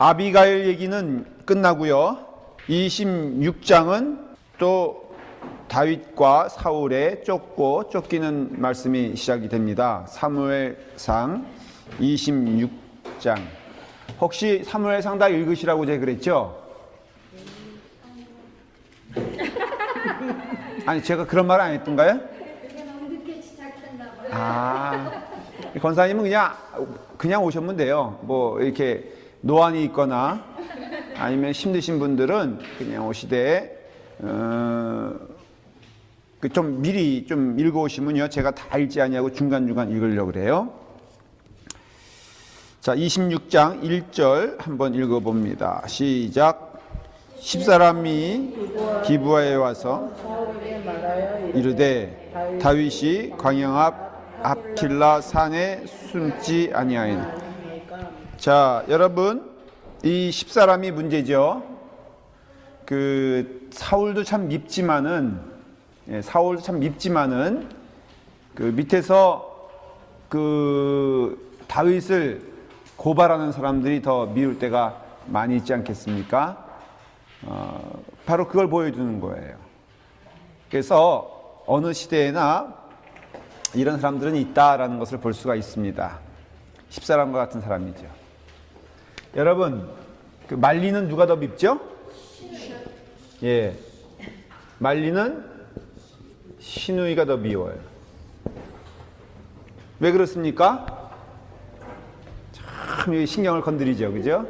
아비가일 얘기는 끝나고요. 26장은 또 다윗과 사울의 쫓기는 말씀이 시작이 됩니다. 사무엘상 26장. 혹시 사무엘상 다 읽으시라고 제가 그랬죠? 아니, 제가 그런 말 안 했던가요? 권사님은 그냥 오셨면 돼요. 뭐 이렇게 노안이 있거나 아니면 힘드신 분들은 그냥 오시되 좀 미리 좀 읽어오시면요, 제가 다 읽지 아니하고 중간중간 읽으려고 그래요. 자, 26장 1절 한번 읽어봅니다. 시작. 10사람이 기브아에 와서 이르되 다윗이 광야 앞 압킬라 산에 숨지 아니하이니. 자, 여러분, 이 10사람이 문제죠. 사울도 참 밉지만은 그 밑에서 다윗을 고발하는 사람들이 더 미울 때가 많이 있지 않겠습니까? 바로 그걸 보여주는 거예요. 그래서 어느 시대에나 이런 사람들은 있다라는 것을 볼 수가 있습니다. 10사람과 같은 사람이죠. 여러분, 말리는 누가 더 밉죠? 예, 말리는 시누이가 더 미워요. 왜 그렇습니까? 참 신경을 건드리죠, 그죠?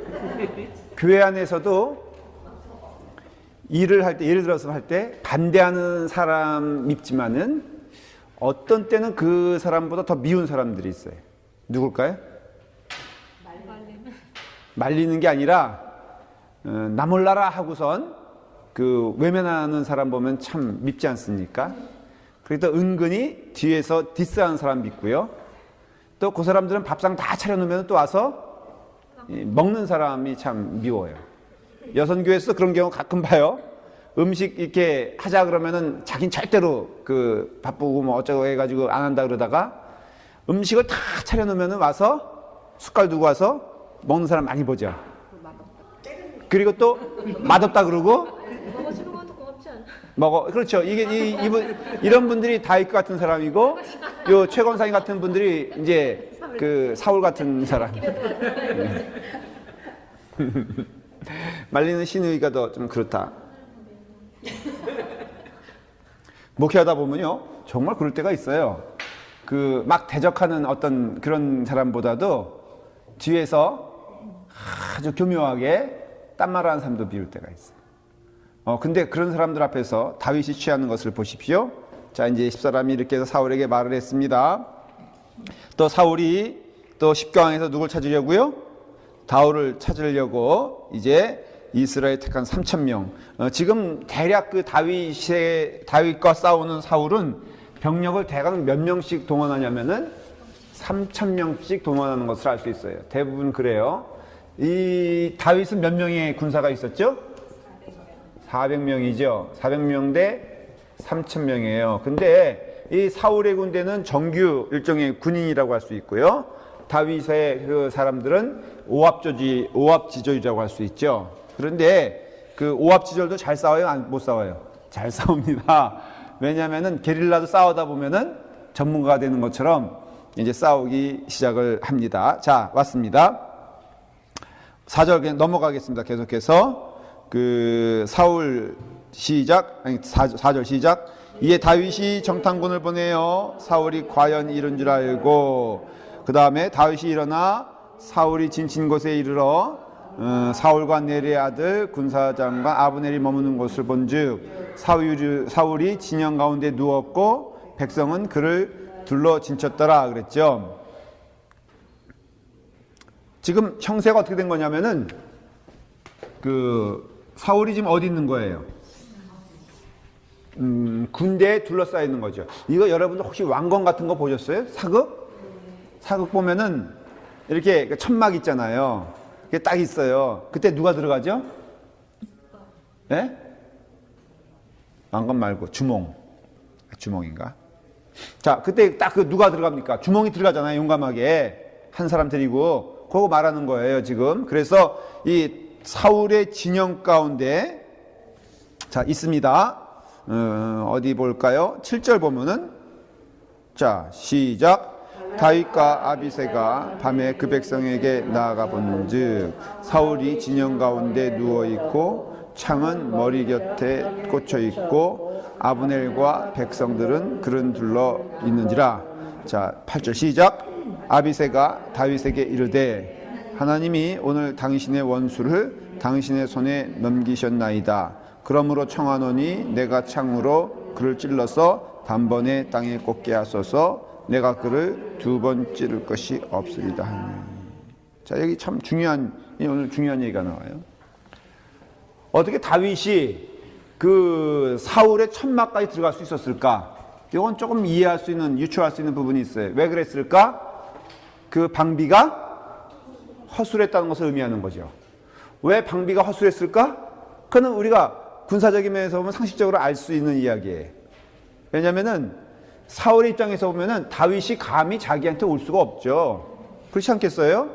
교회 안에서도 일을 할 때, 예를 들어서 할 때 반대하는 사람 밉지만은 어떤 때는 그 사람보다 더 미운 사람들이 있어요. 누굴까요? 말리는 게 아니라 나 몰라라 하고선 외면하는 사람 보면 참 밉지 않습니까? 그래도 은근히 뒤에서 디스하는 사람 밉고요. 또 그 사람들은 밥상 다 차려놓으면 또 와서 먹는 사람이 참 미워요. 여선교회에서 그런 경우 가끔 봐요. 음식 이렇게 하자 그러면은 자긴 절대로 바쁘고 뭐 어쩌고 해가지고 안 한다 그러다가 음식을 다 차려놓으면은 와서 숟갈 두고 와서 먹는 사람 많이 보죠. 그리고 또 맛없다 그러고 먹어주는 건 고맙지 않아? 그렇죠. 이런 분들이 다윗 같은 사람이고, 요 최권사님 같은 분들이 이제 사울 같은 사람. 말리는 시누이가 더 좀 그렇다. 목회하다 보면요, 정말 그럴 때가 있어요. 막 대적하는 어떤 그런 사람보다도 뒤에서 아주 교묘하게 딴말하는 사람도 미울 때가 있어요. 근데 그런 사람들 앞에서 다윗이 취하는 것을 보십시오. 자, 이제 10사람이 이렇게 해서 사울에게 말을 했습니다. 또 사울이 또 십강에서 누굴 찾으려고요? 다윗을 찾으려고 이제 이스라엘 택한 3,000명. 지금 대략 다윗과 싸우는 사울은 병력을 대략 몇 명씩 동원하냐면은 3,000명씩 동원하는 것을 알 수 있어요. 대부분 그래요. 이 다윗은 몇 명의 군사가 있었죠? 400명이죠. 400명 대 3,000명이에요. 근데 이 사울의 군대는 정규 일종의 군인이라고 할 수 있고요. 다윗의 사람들은 오합지졸이라고 할 수 있죠. 그런데 오합지졸도 잘 싸워요? 못 싸워요? 잘 싸웁니다. 왜냐하면은 게릴라도 싸우다 보면은 전문가가 되는 것처럼 이제 싸우기 시작을 합니다. 자, 왔습니다. 4절 그냥 넘어가겠습니다. 계속해서 사울 시작, 4절 시작. 이에 다윗이 정탐군을 보내어 사울이 과연 이른 줄 알고, 그 다음에 다윗이 일어나 사울이 진친 곳에 이르러 사울과 네리의 아들 군사장관 아브넬이 머무는 곳을 본즉 사울이 진영 가운데 누웠고 백성은 그를 둘러 진쳤더라 그랬죠. 지금 형세가 어떻게 된 거냐면은 사울이 지금 어디 있는 거예요? 군대에 둘러싸여 있는 거죠. 이거 여러분들 혹시 왕건 같은 거 보셨어요? 사극 보면은 이렇게 천막 있잖아요. 그게 딱 있어요. 그때 누가 들어가죠? 예? 왕건 말고 주몽인가? 자, 그때 딱 누가 들어갑니까? 주몽이 들어가잖아요. 용감하게 한 사람 데리고 그거 말하는 거예요, 지금. 그래서 이 사울의 진영 가운데 자, 있습니다. 어디 볼까요? 7절 보면은 자, 시작. 다윗과 아비새가 밤에 그 백성에게 나아가 본즉 사울이 진영 가운데 누워 있고 창은 머리 곁에 꽂혀 있고 아브넬과 백성들은 그른 둘러 있는지라. 자, 8절 시작. 아비새가 다윗에게 이르되 하나님이 오늘 당신의 원수를 당신의 손에 넘기셨나이다. 그러므로 청하노니 내가 창으로 그를 찔러서 단번에 땅에 꽂게 하소서. 내가 그를 2번 찌를 것이 없으리다. 자, 여기 참 중요한, 오늘 중요한 얘기가 나와요. 어떻게 다윗이 그 사울의 천막까지 들어갈 수 있었을까? 이건 조금 이해할 수 있는, 유추할 수 있는 부분이 있어요. 왜 그랬을까? 그 방비가 허술했다는 것을 의미하는 거죠. 왜 방비가 허술했을까? 그는 우리가 군사적인 면에서 보면 상식적으로 알 수 있는 이야기예요. 왜냐면은 사울의 입장에서 보면은 다윗이 감히 자기한테 올 수가 없죠. 그렇지 않겠어요?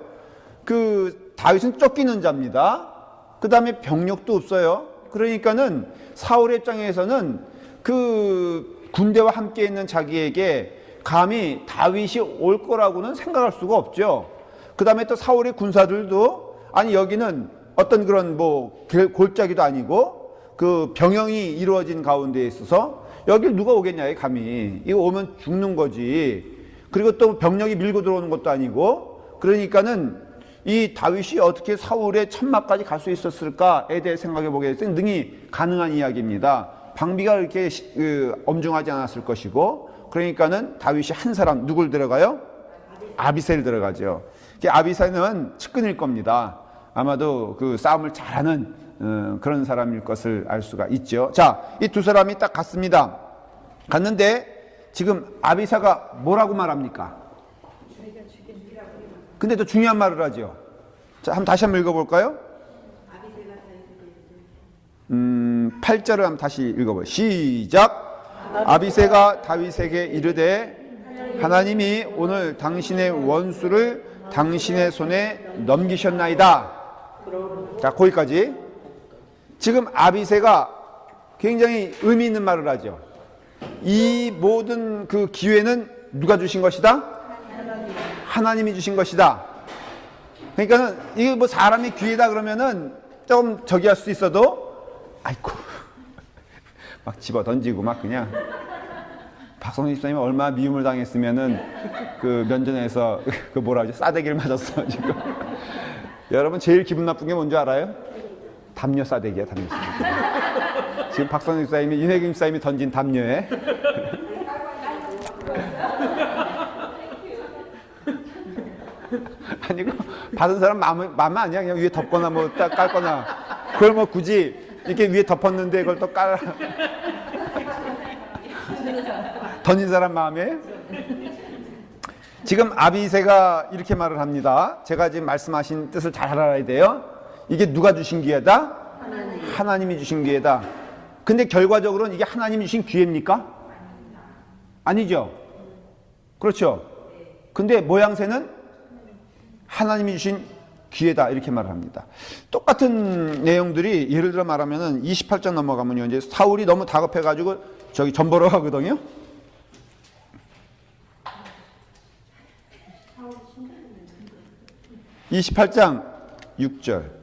그 다윗은 쫓기는 자입니다. 그 다음에 병력도 없어요. 그러니까는 사울의 입장에서는 그 군대와 함께 있는 자기에게 감히 다윗이 올 거라고는 생각할 수가 없죠. 그 다음에 또 사울의 군사들도 아니 여기는 어떤 그런 뭐 골짜기도 아니고 그 병영이 이루어진 가운데에 있어서 여길 누가 오겠냐, 감히. 이거 오면 죽는 거지. 그리고 또 병력이 밀고 들어오는 것도 아니고, 그러니까는 이 다윗이 어떻게 사울의 천막까지 갈 수 있었을까에 대해 생각해 보게 됐을 때 능히 가능한 이야기입니다. 방비가 이렇게 엄중하지 않았을 것이고, 그러니까는 다윗이 한 사람, 누굴 들어가요? 아비새를 들어가죠. 아비새는 측근일 겁니다. 아마도 그 싸움을 잘하는 그런 사람일 것을 알 수가 있죠. 자, 이 두 사람이 딱 갔습니다. 갔는데 지금 아비새가 뭐라고 말합니까? 근데 또 중요한 말을 하죠. 자, 다시 한번 읽어볼까요? 8절을 한번 다시 읽어봐요. 시작. 아비새가 다윗에게 이르되 하나님이 오늘 당신의 원수를 당신의 손에 넘기셨나이다. 자, 거기까지. 지금 아비새가 굉장히 의미 있는 말을 하죠. 이 모든 그 기회는 누가 주신 것이다? 하나님이 주신 것이다. 그러니까는 이게 뭐 사람이 기회다 그러면은 조금 저기 할 수 있어도 아이고 막 집어 던지고 막 그냥 박성희 집사님이 얼마나 미움을 당했으면은 그 면전에서 그 뭐라 하지? 싸대기를 맞았어 지금. 여러분 제일 기분 나쁜 게 뭔지 알아요? 담요 싸대기야, 담요 싸대기. 지금 박성희 집사님이, 윤혜경 집사님이 던진 담요에. 아니고, 받은 사람 마음 아니야. 그냥 위에 덮거나 뭐 딱 깔거나. 그걸 뭐 굳이 이렇게 위에 덮었는데 그걸 또 깔아. 던진 사람 마음에. 지금 아비새가 이렇게 말을 합니다. 제가 지금 말씀하신 뜻을 잘 알아야 돼요. 이게 누가 주신 기회다? 하나님이 주신 기회다. 근데 결과적으로는 이게 하나님이 주신 기회입니까? 아니죠. 그렇죠. 근데 모양새는 하나님이 주신 기회다 이렇게 말을 합니다. 똑같은 내용들이 예를 들어 말하면은 28장 넘어가면요, 이제 사울이 너무 다급해가지고 저기 전 보러 가거든요. 28장 6절.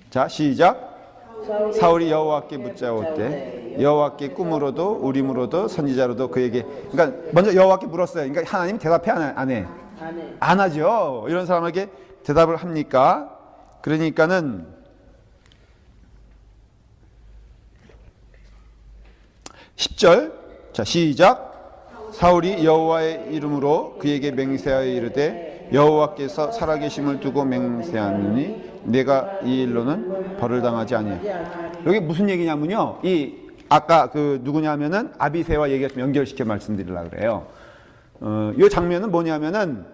자, 시작. 사울이 여호와께 묻자올 때 여호와께 꿈으로도 우림으로도 선지자로도 그에게, 그러니까 먼저 여호와께 물었어요. 그러니까 하나님 대답해 안 해? 안 하죠. 이런 사람에게 대답을 합니까? 그러니까는 10절. 자, 시작. 사울이 여호와의 이름으로 그에게 맹세하여 이르되 여호와께서 살아계심을 두고 맹세하느니 내가 이 일로는 벌을 당하지 아니하리라. 여기 무슨 얘기냐면요, 이 아까 그 누구냐면은 아비새와 얘기가 좀 연결시켜 말씀드리려고 그래요. 이 장면은 뭐냐면은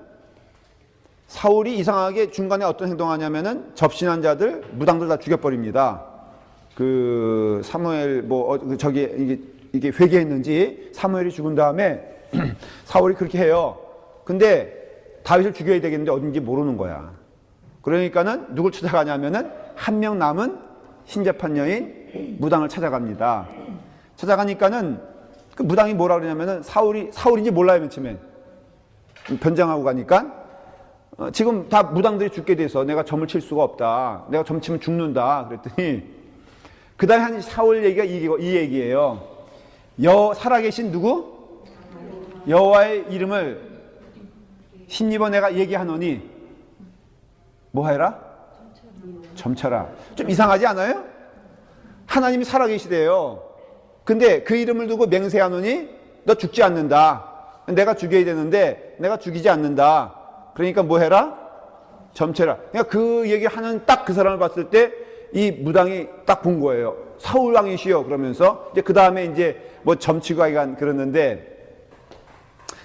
사울이 이상하게 중간에 어떤 행동하냐면은 접신한 자들 무당들 다 죽여버립니다. 그 사무엘 저기 이게 회개했는지 사무엘이 죽은 다음에 사울이 그렇게 해요. 근데 다윗을 죽여야 되겠는데 어딘지 모르는 거야. 그러니까는 누굴 찾아가냐면은 한 명 남은 신접한 여인 무당을 찾아갑니다. 찾아가니까는 그 무당이 뭐라 그러냐면은 사울인지 몰라요, 맨 처음에. 변장하고 가니까 지금 다 무당들이 죽게 돼서 내가 점을 칠 수가 없다. 내가 점 치면 죽는다. 그랬더니 그 다음에 한 사울 얘기가 이 얘기예요. 살아계신 누구? 여호와의 이름을 힘입어 내가 얘기하노니 뭐 해라? 점쳐라. 좀 이상하지 않아요? 하나님이 살아계시대요. 근데 그 이름을 두고 맹세하노니 너 죽지 않는다. 내가 죽여야 되는데 내가 죽이지 않는다. 그러니까 뭐 해라? 점쳐라. 그러니까 그 얘기하는 딱 그 사람을 봤을 때 이 무당이 딱 본 거예요. 사울 왕이시여 그러면서 이제 그 다음에 이제 뭐 점치고 하여간 그러는데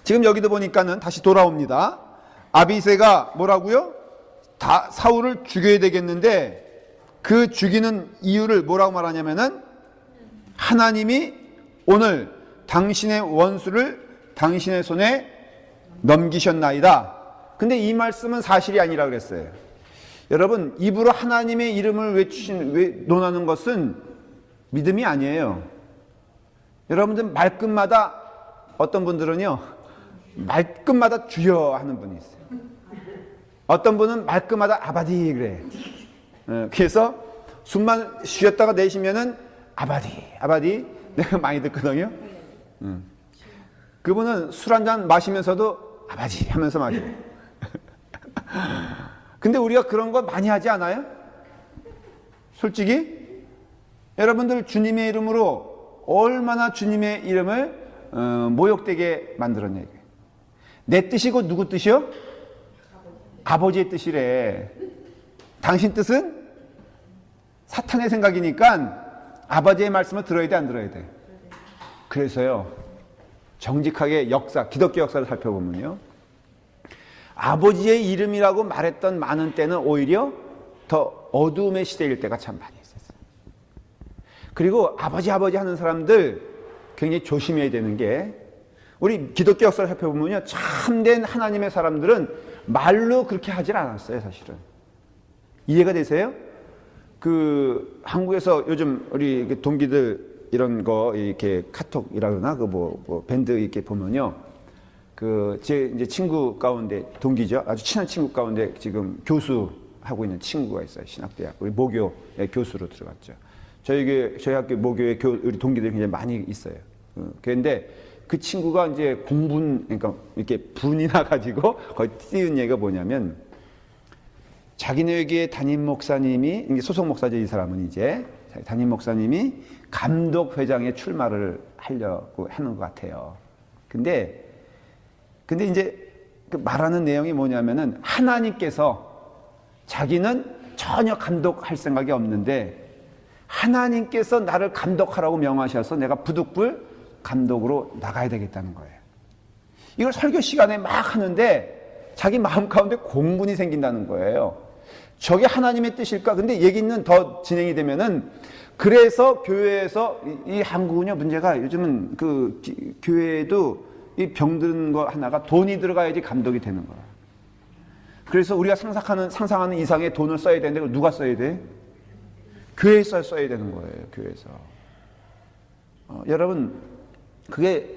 지금 여기도 보니까는 다시 돌아옵니다. 아비새가 뭐라고요? 다 사울을 죽여야 되겠는데 그 죽이는 이유를 뭐라고 말하냐면은 하나님이 오늘 당신의 원수를 당신의 손에 넘기셨나이다. 근데 이 말씀은 사실이 아니라 그랬어요. 여러분, 입으로 하나님의 이름을 논하는 것은 믿음이 아니에요. 여러분들 말끝마다 어떤 분들은요, 말끝마다 주여 하는 분이 있어요. 어떤 분은 말끝마다 아바디 그래. 그래서 숨만 쉬었다가 내쉬면은 아바디 내가 많이 듣거든요. 그분은 술 한잔 마시면서도 아바지 하면서 마셔요. 근데 우리가 그런 거 많이 하지 않아요? 솔직히 여러분들 주님의 이름으로 얼마나 주님의 이름을 모욕되게 만들었냐. 내 뜻이고 누구 뜻이요? 아버지의 뜻이래. 당신 뜻은 사탄의 생각이니까 아버지의 말씀을 들어야 돼, 안 들어야 돼? 그래서요, 정직하게 기독교 역사를 살펴보면요, 아버지의 이름이라고 말했던 많은 때는 오히려 더 어두움의 시대일 때가 참 많이 있었어요. 그리고 아버지 하는 사람들 굉장히 조심해야 되는 게, 우리 기독교 역사를 살펴보면요, 참된 하나님의 사람들은 말로 그렇게 하질 않았어요, 사실은. 이해가 되세요? 한국에서 요즘 우리 동기들 이런 거 이렇게 카톡이라 그러나 밴드 이렇게 보면요, 제 이제 친구 가운데 동기죠, 아주 친한 친구 가운데 지금 교수 하고 있는 친구가 있어요. 신학대학 우리 모교 교수로 들어갔죠. 저희 학교 모교에 우리 동기들이 굉장히 많이 있어요. 그런데 그 친구가 이제 그러니까 이렇게 분이 나가지고 거의 띄운 얘기가 뭐냐면, 자기네 교회 담임 목사님이, 이게 소속 목사죠, 이 사람은 이제 담임 목사님이 감독 회장에 출마를 하려고 하는 것 같아요. 근데 이제 그 말하는 내용이 뭐냐면은, 하나님께서 자기는 전혀 감독할 생각이 없는데 하나님께서 나를 감독하라고 명하셔서 내가 부득불 감독으로 나가야 되겠다는 거예요. 이걸 설교 시간에 막 하는데 자기 마음 가운데 공분이 생긴다는 거예요. 저게 하나님의 뜻일까? 근데 얘기는 더 진행이 되면은, 그래서 교회에서 이 한국은요, 문제가 요즘은 교회에도 이 병드는 거 하나가 돈이 들어가야지 감독이 되는 거야. 그래서 우리가 상상하는 이상의 돈을 써야 되는데 그걸 누가 써야 돼? 교회에서 써야 되는 거예요. 교회에서. 여러분, 그게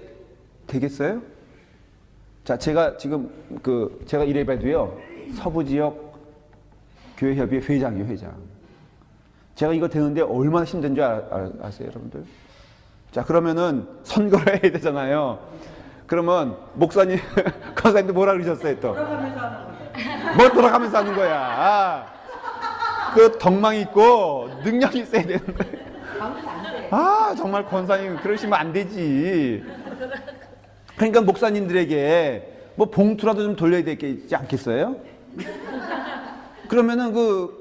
되겠어요? 자, 제가 지금 제가 이래봐도요, 서부지역 교회협의회 회장이에요, 회장. 제가 이거 되는데 얼마나 힘든 줄 아세요, 여러분들? 자, 그러면은 선거를 해야 되잖아요. 그러면 목사님, 강사님도 뭐라 그러셨어요, 또? 돌아가면서 하는 거야. 뭐 돌아가면서 하는 거야? 그 덕망 있고 능력이 있어야 되는 거예요. 정말 권사님 그러시면 안 되지. 그러니까 목사님들에게 뭐 봉투라도 좀 돌려야 되지 않겠어요? 그러면은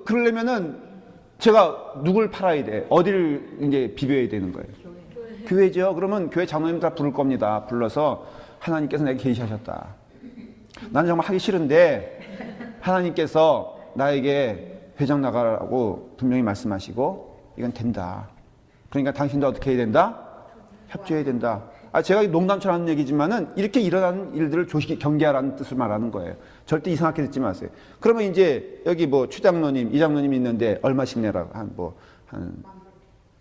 그러려면은 제가 누굴 팔아야 돼? 어디를 이제 비벼야 되는 거예요? 교회죠. 그러면 교회 장로님 다 부를 겁니다. 불러서 하나님께서 내게 계시하셨다. 나는 정말 하기 싫은데 하나님께서 나에게 회장 나가라고 분명히 말씀하시고 이건 된다. 그러니까 당신도 어떻게 해야 된다? 협조해야 된다. 제가 농담처럼 하는 얘기지만은 이렇게 일어나는 일들을 조식이 경계하라는 뜻을 말하는 거예요. 절대 이상하게 듣지 마세요. 그러면 이제 여기 뭐 추장로님, 이장로님 있는데 얼마씩 내라고 한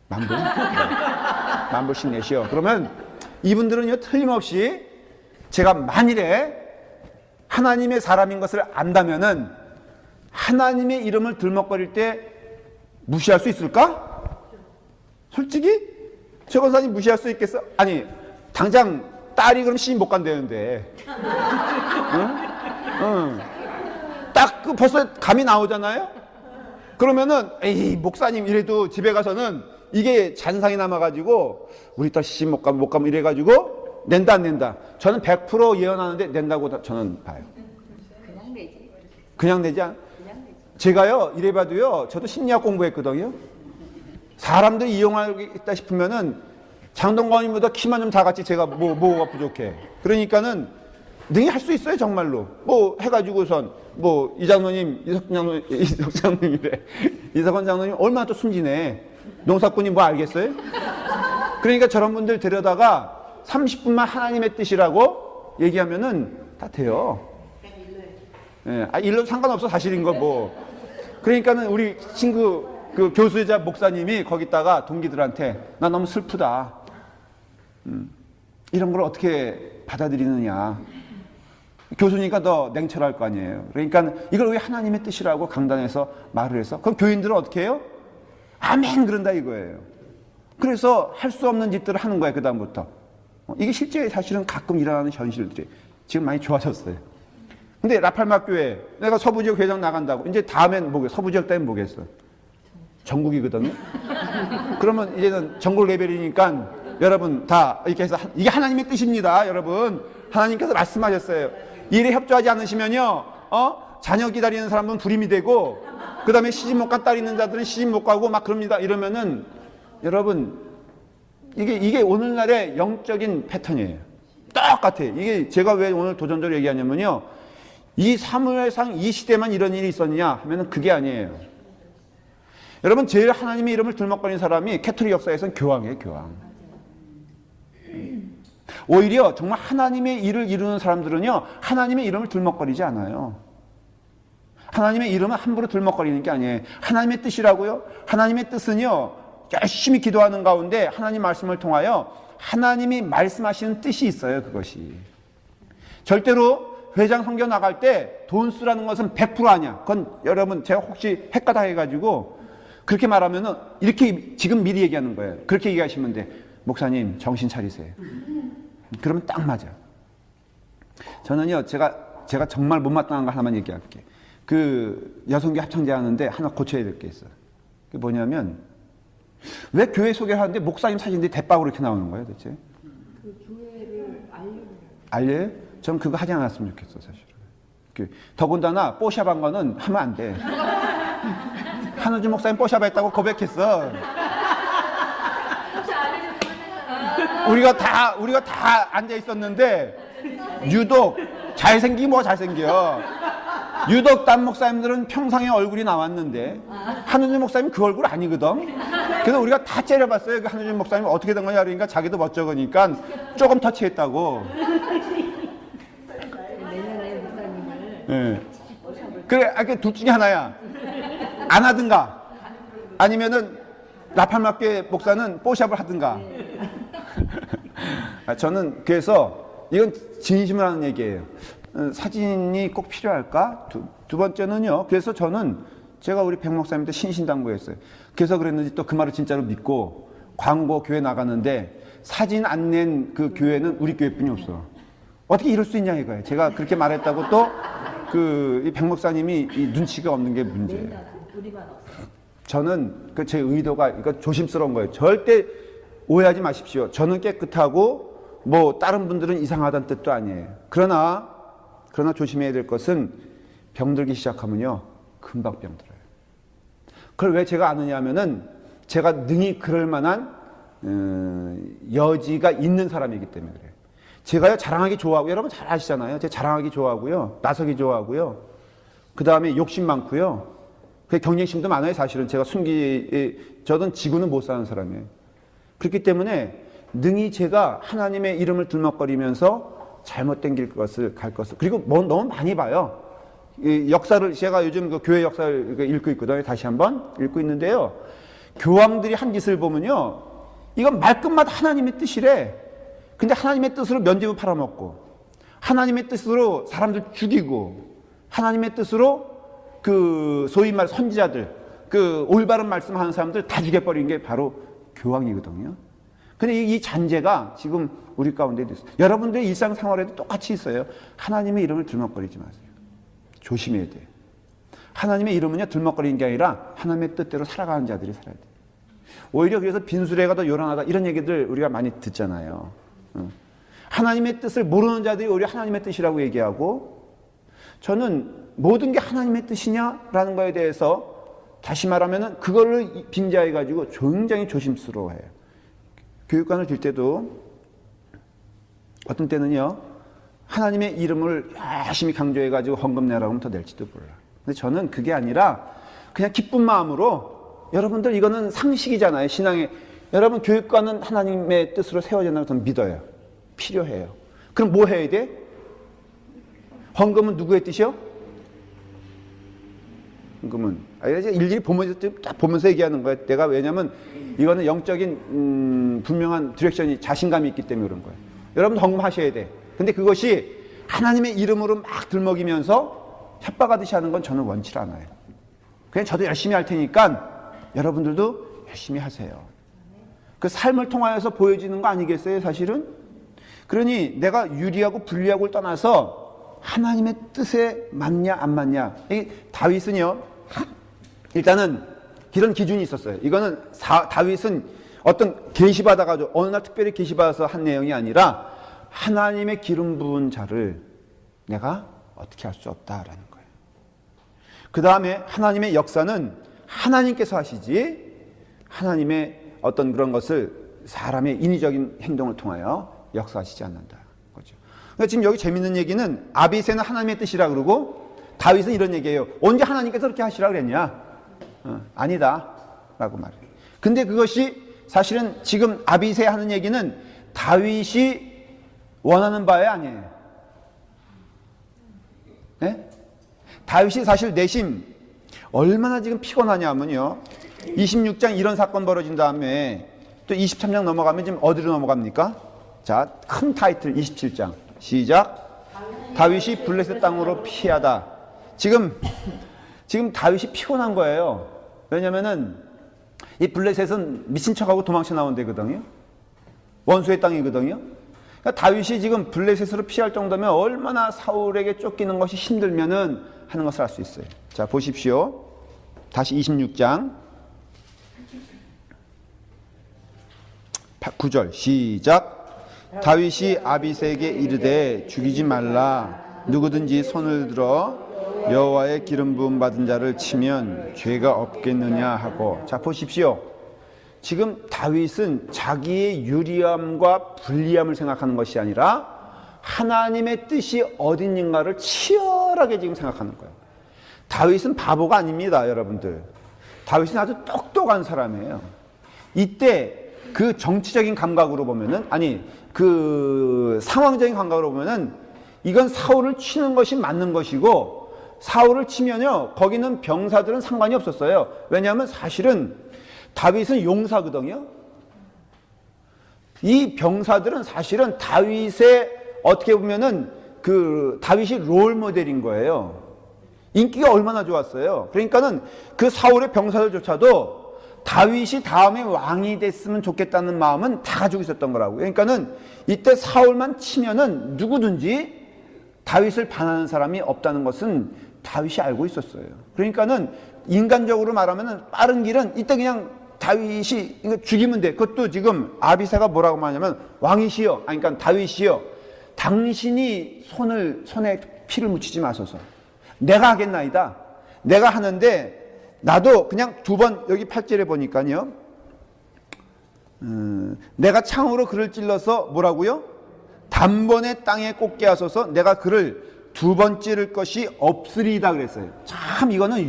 만 불? 만 불씩 내시오. 그러면 이분들은요 틀림없이 제가 만일에 하나님의 사람인 것을 안다면은 하나님의 이름을 들먹거릴 때 무시할 수 있을까? 솔직히 최 권사님 무시할 수 있겠어? 아니 당장 딸이 그럼 시집 못 간다는데 응? 딱 그 벌써 감이 나오잖아요? 그러면은 에이 목사님 이래도 집에 가서는 이게 잔상이 남아가지고 우리 딸 시집 못 가면 이래가지고 낸다 안 낸다. 저는 100% 예언하는데 낸다고 저는 봐요. 그냥 내지. 그냥 내지 않? 제가요 이래봐도요 저도 심리학 공부했거든요. 사람들이 이용하겠다 싶으면은 장동건님보다 키만 좀 작았지 제가 뭐가 부족해. 그러니까는 능히 할 수 있어요 정말로. 뭐 해가지고선 뭐 이장로님 이석원 장로님 얼마나 또 순진해. 농사꾼이 뭐 알겠어요? 그러니까 저런 분들 데려다가 30분만 하나님의 뜻이라고 얘기하면은 다 돼요. 예, 일로 상관없어 사실인 거 뭐. 그러니까는 우리 친구 그 교수자 목사님이 거기다가 동기들한테 나 너무 슬프다. 이런 걸 어떻게 받아들이느냐. 교수니까 더 냉철할 거 아니에요. 그러니까 이걸 왜 하나님의 뜻이라고 강단에서 말을 해서 그럼 교인들은 어떻게 해요? 아멘 그런다 이거예요. 그래서 할 수 없는 짓들을 하는 거예요. 그 다음부터. 이게 실제 사실은 가끔 일어나는 현실들이 지금 많이 좋아졌어요. 근데 라팔마 교회 내가 서부지역 회장 나간다고 이제 다음엔 뭐겠어? 서부지역 다음엔 뭐겠어? 전국이거든요. 그러면 이제는 전국 레벨이니까 여러분 다 이렇게 해서 이게 하나님의 뜻입니다. 여러분 하나님께서 말씀하셨어요. 일에 협조하지 않으시면요 자녀 기다리는 사람은 불임이 되고 그 다음에 시집 못 간 딸 있는 자들은 시집 못 가고 막 그럽니다. 이러면은 여러분 이게 오늘날의 영적인 패턴이에요. 똑같아요. 이게 제가 왜 오늘 도전적으로 얘기하냐면요 이 사무엘상 이 시대만 이런 일이 있었느냐 하면은 그게 아니에요. 여러분 제일 하나님의 이름을 들먹거리는 사람이 캐톨릭 역사에서는 교황이에요. 교황. 오히려 정말 하나님의 일을 이루는 사람들은요 하나님의 이름을 들먹거리지 않아요. 하나님의 이름은 함부로 들먹거리는 게 아니에요. 하나님의 뜻이라고요. 하나님의 뜻은요 열심히 기도하는 가운데 하나님 말씀을 통하여 하나님이 말씀하시는 뜻이 있어요. 그것이 절대로 회장 선교 나갈 때 돈 쓰라는 것은 100% 아니야. 그건 여러분 제가 혹시 헷가다 해가지고 그렇게 말하면은 이렇게 지금 미리 얘기하는 거예요. 그렇게 얘기하시면 돼. 목사님 정신 차리세요. 그러면 딱 맞아. 저는요 제가 정말 못마땅한 거 하나만 얘기할게. 그 여성교 합창제 하는데 하나 고쳐야 될 게 있어요. 그게 뭐냐면 왜 교회 소개를 하는데 목사님 사진들이 대박으로 이렇게 나오는 거예요 대체? 그 교회를 알려요? 전 그거 하지 않았으면 좋겠어 사실은. 더군다나 뽀샵한 거는 하면 안 돼. 한우주 목사님 뽀샵 했다고 고백했어. 우리가 다 앉아 있었는데 유독 잘생기긴 뭐가 잘생겨. 유독 딴 목사님들은 평상에 얼굴이 나왔는데 한우주 목사님 그 얼굴 아니거든. 그래서 우리가 다 째려봤어요. 그 한우주 목사님 어떻게 된 거냐 그러니까 자기도 멋쩍으니까 조금 터치했다고. 내년에 목사님을 네. 그래, 둘 중에 하나야. 안 하든가 아니면은 라팔마교회 목사는 뽀샵을 하든가. 저는 그래서 이건 진심을 하는 얘기예요. 사진이 꼭 필요할까? 두 번째는요. 그래서 저는 제가 우리 백 목사님한테 신신당부했어요. 그래서 그랬는지 또 그 말을 진짜로 믿고 광고 교회 나가는데 사진 안 낸 그 교회는 우리 교회뿐이 없어. 어떻게 이럴 수 있냐 이거예요. 제가 그렇게 말했다고 또 그 백 목사님이 이 눈치가 없는 게 문제예요. 저는 그 제 의도가 이거 조심스러운 거예요. 절대 오해하지 마십시오. 저는 깨끗하고 뭐 다른 분들은 이상하다는 뜻도 아니에요. 그러나 조심해야 될 것은 병들기 시작하면요 금방 병들어요. 그걸 왜 제가 아느냐 하면은 제가 능히 그럴 만한 여지가 있는 사람이기 때문에 그래요. 제가요 자랑하기 좋아하고 여러분 잘 아시잖아요. 제가 자랑하기 좋아하고요 나서기 좋아하고요 그 다음에 욕심 많고요 경쟁심도 많아요. 사실은 제가 저는 지구는 못 사는 사람이에요. 그렇기 때문에 능히 제가 하나님의 이름을 들먹거리면서 잘못된 길 것을 갈 것을 그리고 뭐 너무 많이 봐요. 이 역사를 제가 요즘 그 교회 역사를 읽고 있거든요. 다시 한번 읽고 있는데요. 교황들이 한 짓을 보면요, 이건 말끝마다 하나님의 뜻이래. 근데 하나님의 뜻으로 면죄부 팔아먹고, 하나님의 뜻으로 사람들 죽이고, 하나님의 뜻으로 그 소위 말 선지자들, 그 올바른 말씀하는 사람들 다 죽여버린 게 바로 교황이거든요. 근데 이 잔재가 지금 우리 가운데 있어요. 여러분들의 일상생활에도 똑같이 있어요. 하나님의 이름을 들먹거리지 마세요. 조심해야 돼요. 하나님의 이름은요, 들먹거리는 게 아니라 하나님의 뜻대로 살아가는 자들이 살아야 돼요. 오히려 그래서 빈수레가 더 요란하다 이런 얘기들 우리가 많이 듣잖아요. 하나님의 뜻을 모르는 자들이 오히려 하나님의 뜻이라고 얘기하고, 저는 모든 게 하나님의 뜻이냐라는 거에 대해서 다시 말하면은 그거를 빙자해 가지고 굉장히 조심스러워해요. 교육관을 줄 때도 어떤 때는요, 하나님의 이름을 열심히 강조해 가지고 헌금 내라고 하면 더 낼지도 몰라. 근데 저는 그게 아니라 그냥 기쁜 마음으로, 여러분들 이거는 상식이잖아요, 신앙에. 여러분 교육관은 하나님의 뜻으로 세워진다고 저는 믿어요. 필요해요. 그럼 뭐 해야 돼? 헌금은 누구의 뜻이요? 헌금은 일일이 보면서 딱 보면서 얘기하는 거예요. 내가 왜냐면 이거는 영적인 분명한 디렉션이 자신감이 있기 때문에 그런 거예요. 여러분 헌금하셔야 돼. 근데 그것이 하나님의 이름으로 막 들먹이면서 협박하듯이 하는 건 저는 원치 않아요. 그냥 저도 열심히 할 테니까 여러분들도 열심히 하세요. 그 삶을 통하여서 보여지는 거 아니겠어요, 사실은? 그러니 내가 유리하고 불리하고를 떠나서 하나님의 뜻에 맞냐 안 맞냐. 이 다윗은요, 일단은 이런 기준이 있었어요. 이거는 다윗은 어떤 계시받아가지고 어느 날 특별히 계시받아서 한 내용이 아니라 하나님의 기름 부은 자를 내가 어떻게 할 수 없다라는 거예요. 그 다음에 하나님의 역사는 하나님께서 하시지, 하나님의 어떤 그런 것을 사람의 인위적인 행동을 통하여 역사하시지 않는다. 그렇죠. 그러니까 지금 여기 재밌는 얘기는 아비새는 하나님의 뜻이라 그러고 다윗은 이런 얘기예요. 언제 하나님께서 그렇게 하시라 그랬냐? 아니다 라고 말해요. 근데 그것이 사실은 지금 아비새 하는 얘기는 다윗이 원하는 바에 아니에요. 네? 다윗이 사실 내심 얼마나 지금 피곤하냐면요, 26장 이런 사건 벌어진 다음에 또 23장 넘어가면 지금 어디로 넘어갑니까? 자, 큰 타이틀 27장 시작. 다윗이 블레셋 땅으로 피하다. 지금 다윗이 피곤한 거예요. 왜냐면은 이 블레셋은 미친 척하고 도망쳐 나온 데거든요. 원수의 땅이거든요. 그러니까 다윗이 지금 블레셋으로 피할 정도면 얼마나 사울에게 쫓기는 것이 힘들면은 하는 것을 알 수 있어요. 자, 보십시오. 다시 26장 9절 시작. 다윗이 아비새에게 이르되 죽이지 말라. 누구든지 손을 들어 여호와의 기름 부음 받은 자를 치면 죄가 없겠느냐 하고. 자, 보십시오. 지금 다윗은 자기의 유리함과 불리함을 생각하는 것이 아니라 하나님의 뜻이 어딘가를 치열하게 지금 생각하는 거예요. 다윗은 바보가 아닙니다, 여러분들. 다윗은 아주 똑똑한 사람이에요. 이때 그 정치적인 감각으로 보면은, 아니 그 상황적인 감각으로 보면은 이건 사울을 치는 것이 맞는 것이고, 사울을 치면요 거기는 병사들은 상관이 없었어요. 왜냐하면 사실은 다윗은 용사거든요. 이 병사들은 사실은 다윗의 어떻게 보면은 그 다윗이 롤 모델인 거예요. 인기가 얼마나 좋았어요. 그러니까는 그 사울의 병사들조차도 다윗이 다음에 왕이 됐으면 좋겠다는 마음은 다 가지고 있었던 거라고요. 그러니까는 이때 사울만 치면은 누구든지 다윗을 반하는 사람이 없다는 것은 다윗이 알고 있었어요. 그러니까는 인간적으로 말하면은 빠른 길은 이때 그냥 다윗이 죽이면 돼. 그것도 지금 아비새가 뭐라고 말하냐면 왕이시여, 아니 그러니까 다윗이여, 당신이 손에 피를 묻히지 마소서. 내가 하겠나이다. 내가 하는데 나도 그냥 두 번, 여기 8절에 보니까요, 내가 창으로 그를 찔러서 뭐라고요? 단번에 땅에 꽂게 하소서. 내가 그를 두 번 찌를 것이 없으리다 그랬어요. 참 이거는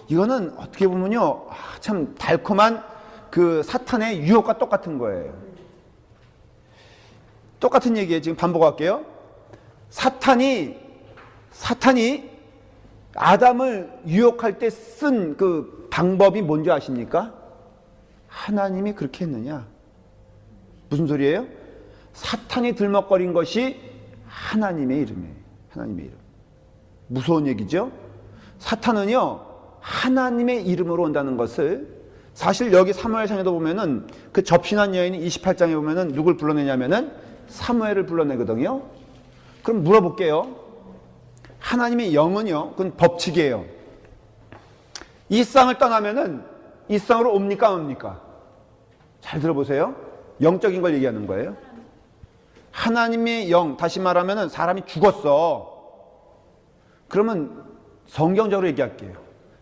이거는 어떻게 보면요, 참 달콤한 그 사탄의 유혹과 똑같은 거예요. 똑같은 얘기예요. 지금 반복할게요. 사탄이 아담을 유혹할 때 쓴 그 방법이 뭔지 아십니까? 하나님이 그렇게 했느냐? 무슨 소리예요? 사탄이 들먹거린 것이 하나님의 이름이에요. 하나님의 이름. 무서운 얘기죠? 사탄은요, 하나님의 이름으로 온다는 것을, 사실 여기 사무엘상에도 보면은 그 접신한 여인이 28장에 보면은 누굴 불러내냐면은 사무엘을 불러내거든요. 그럼 물어볼게요. 하나님의 영은요, 그건 법칙이에요. 이 땅을 떠나면은 이 땅으로 옵니까, 안 옵니까? 잘 들어보세요. 영적인 걸 얘기하는 거예요. 하나님의 영, 다시 말하면은 사람이 죽었어. 그러면 성경적으로 얘기할게요.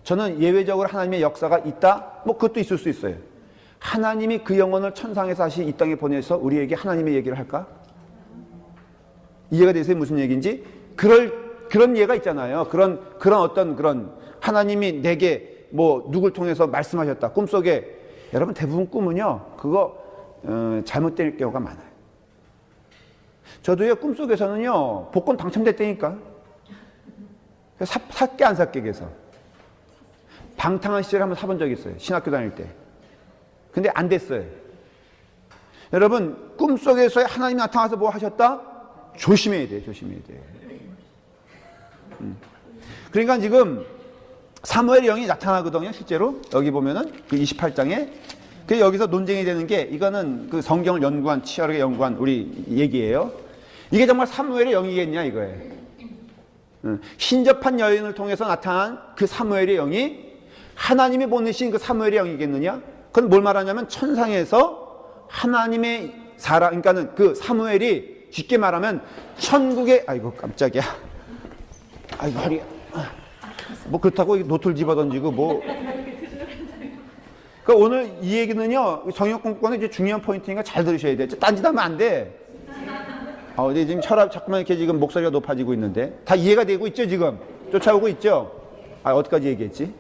저는 예외적으로 하나님의 역사가 있다? 뭐 그것도 있을 수 있어요. 하나님이 그 영혼을 천상에서 다시 이 땅에 보내서 우리에게 하나님의 얘기를 할까? 이해가 되세요? 무슨 얘기인지? 그런 예가 있잖아요. 그런 하나님이 내게 뭐 누굴 통해서 말씀하셨다. 꿈속에. 여러분 대부분 꿈은요, 그거 잘못될 경우가 많아요. 저도요, 꿈속에서는요, 복권 당첨됐다니까. 샀게 안 샀게 해서. 방탕한 시절에 한번 사본 적이 있어요. 신학교 다닐 때. 근데 안 됐어요. 여러분, 꿈속에서 하나님이 나타나서 뭐 하셨다? 조심해야 돼요. 조심해야 돼요. 그러니까 지금 사무엘의 영이 나타나거든요. 실제로 여기 보면은 그 28장에. 그 여기서 논쟁이 되는 게, 이거는 그 성경을 연구한, 치열하게 연구한 우리 얘기예요. 이게 정말 사무엘의 영이겠냐 이거예요. 신접한 여인을 통해서 나타난 그 사무엘의 영이 하나님이 보내신 그 사무엘의 영이겠느냐? 그건 뭘 말하냐면 천상에서 하나님의 사람, 그러니까는 그 사무엘이 쉽게 말하면 천국의, 아이고 깜짝이야, 아이고 허리, 뭐 그렇다고 노트를 집어던지고 뭐. 그러니까 오늘 이 얘기는요, 정역 공부권은 이제 중요한 포인트니까 잘 들으셔야 돼요. 딴짓하면 안 돼. 근데 지금 혈압 자꾸만 이렇게 지금 목소리가 높아지고 있는데 다 이해가 되고 있죠? 지금 쫓아오고 있죠? 어디까지 얘기했지?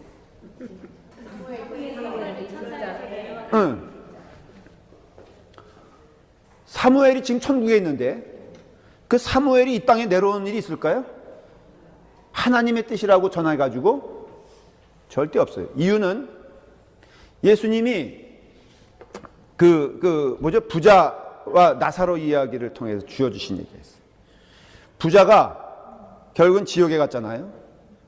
응. 사무엘이 지금 천국에 있는데 그 사무엘이 이 땅에 내려오는 일이 있을까요? 하나님의 뜻이라고 전해가지고 절대 없어요. 이유는 예수님이 부자와 나사로 이야기를 통해서 주어주신 얘기였어요. 부자가 결국은 지옥에 갔잖아요.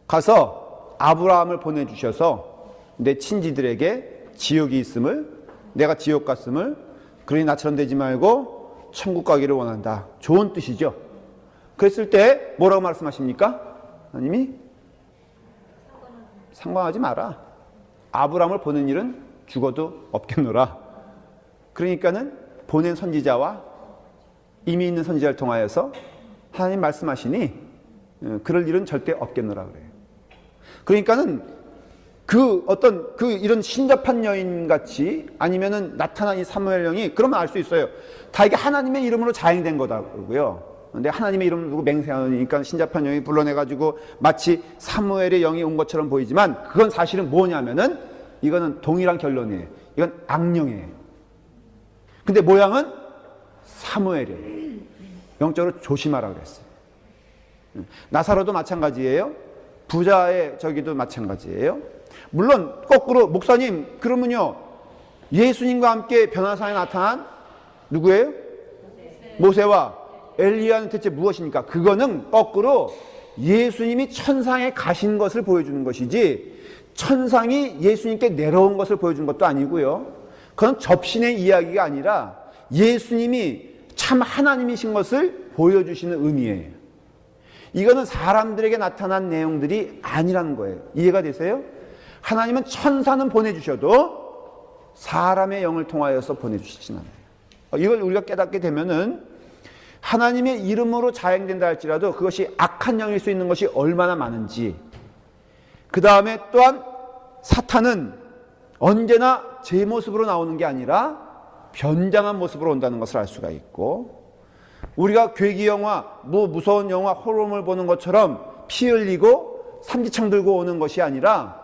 가서 아브라함을 보내주셔서 내 친지들에게 지옥이 있음을, 내가 지옥 갔음을, 그러니 나처럼 되지 말고 천국 가기를 원한다. 좋은 뜻이죠. 그랬을 때 뭐라고 말씀하십니까? 하나님이 상관하지 마라. 아브라함을 보낸 일은 죽어도 없겠노라. 그러니까는 보낸 선지자와 이미 있는 선지자를 통하여서 하나님 말씀하시니 그럴 일은 절대 없겠노라 그래요. 그러니까는 이런 신접한 여인 같이 아니면은 나타난 이 사무엘 영이, 그러면 알 수 있어요. 다 이게 하나님의 이름으로 자행된 거다고요. 근데 하나님의 이름을 두고 맹세하니까 신접한 영이 불러내가지고 마치 사무엘의 영이 온 것처럼 보이지만, 그건 사실은 뭐냐면은 이거는 동일한 결론이에요. 이건 악령이에요. 근데 모양은 사무엘이에요. 영적으로 조심하라 그랬어요. 나사로도 마찬가지예요. 부자의 저기도 마찬가지예요. 물론 거꾸로, 목사님 그러면요, 예수님과 함께 변화산에 나타난 누구예요? 모세와 엘리야는 대체 무엇입니까? 그거는 거꾸로 예수님이 천상에 가신 것을 보여주는 것이지, 천상이 예수님께 내려온 것을 보여주는 것도 아니고요. 그건 접신의 이야기가 아니라 예수님이 참 하나님이신 것을 보여주시는 의미예요. 이거는 사람들에게 나타난 내용들이 아니라는 거예요. 이해가 되세요? 하나님은 천사는 보내주셔도 사람의 영을 통하여서 보내주시진 않아요. 이걸 우리가 깨닫게 되면은 하나님의 이름으로 자행된다 할지라도 그것이 악한 영일 수 있는 것이 얼마나 많은지, 그 다음에 또한 사탄은 언제나 제 모습으로 나오는 게 아니라 변장한 모습으로 온다는 것을 알 수가 있고, 우리가 괴기 영화, 무서운 영화, 호러물 보는 것처럼 피 흘리고 삼지창 들고 오는 것이 아니라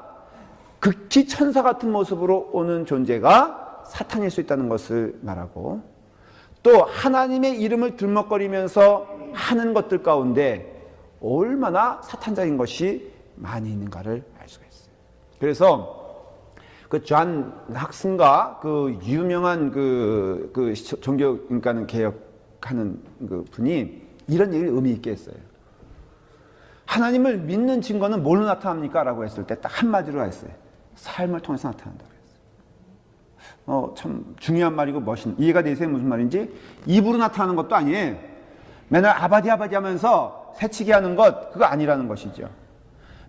극히 천사 같은 모습으로 오는 존재가 사탄일 수 있다는 것을 말하고, 또 하나님의 이름을 들먹거리면서 하는 것들 가운데 얼마나 사탄적인 것이 많이 있는가를 알 수가 있어요. 그래서 그 존 학슨가 그 유명한 그 종교 인간은 개혁하는 그 분이 이런 얘기를 의미 있게 했어요. 하나님을 믿는 증거는 뭘로 나타납니까? 라고 했을 때 딱 한마디로 했어요. 삶을 통해서 나타난다고 했어요. 참 중요한 말이고 이해가 되세요? 무슨 말인지? 입으로 나타나는 것도 아니에요. 맨날 아바디 하면서 새치기 하는 것, 그거 아니라는 것이죠.